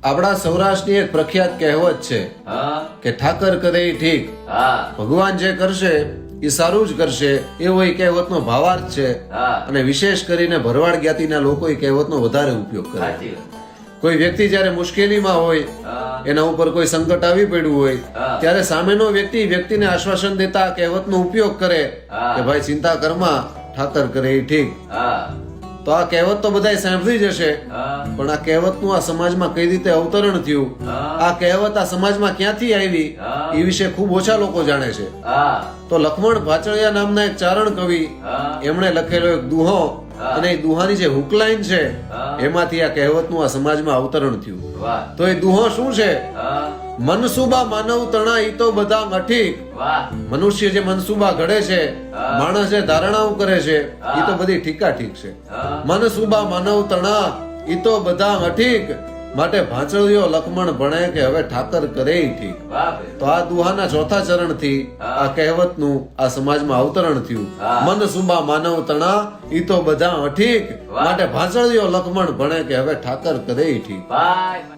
આપણા સૌરાષ્ટ્રની એક પ્રખ્યાત કહેવત છે કે ઠાકર કરે ઈ ઠીક. ભગવાન જે કરશે એ સારું જ કરશે, એવો એ કહેવતનો ભાવાર્થ છે. અને વિશેષ કરીને ભરવાડ જ્ઞાતિના લોકો એ કહેવતનો વધારે ઉપયોગ કરે. કોઈ વ્યક્તિ જ્યારે મુશ્કેલીમાં હોય, એના ઉપર કોઈ સંકટ આવી પડ્યું હોય, ત્યારે સામેનો વ્યક્તિને આશ્વાસન દેતા આ કહેવતનો ઉપયોગ કરે કે ભાઈ ચિંતા કરમાં, ઠાકર કરે એ ઠીક. તો આ કહેવત તો બધાય સાંભળી જ હશે, પણ આ કહેવતનું આ સમાજમાં કઈ રીતે અવતરણ થયું, આ કહેવત આ સમાજમાં ક્યાંથી આવી, એ વિશે ખૂબ ઓછા લોકો જાણે છે. તો લખમણ ભાચળિયા નામના એક ચારણ કવિ, એમણે લખેલો એક દુહો, અને એ દુહાની જે હુકલાઈન છે એમાંથી આ કહેવતનું આ સમાજમાં અવતરણ થયું. તો એ દુહો શું છે? મનસુબા માનવ તણા ઈ તો બધા અઠીક. મનુષ્ય જે મનસુબા ઘડે છે, માણસ જે ધારણાઓ કરે છે, એ તો બધી ઠીકા ઠીક છે. મનસુબા માનવ તણા ઈ તો બધા અઠીક, માટે ભાંચળિયો લખમણ ભણે કે હવે ઠાકર કરે ઈ ઠીક. તો આ દુહાના ચોથા ચરણથી આ કહેવતનું આ સમાજમાં અવતરણ થયું. મનસુબા માનવ તણા ઈ તો બધા અઠીક, માટે ભાંચળિયો લખમણ ભણે કે હવે ઠાકર કરે ઈ ઠીક.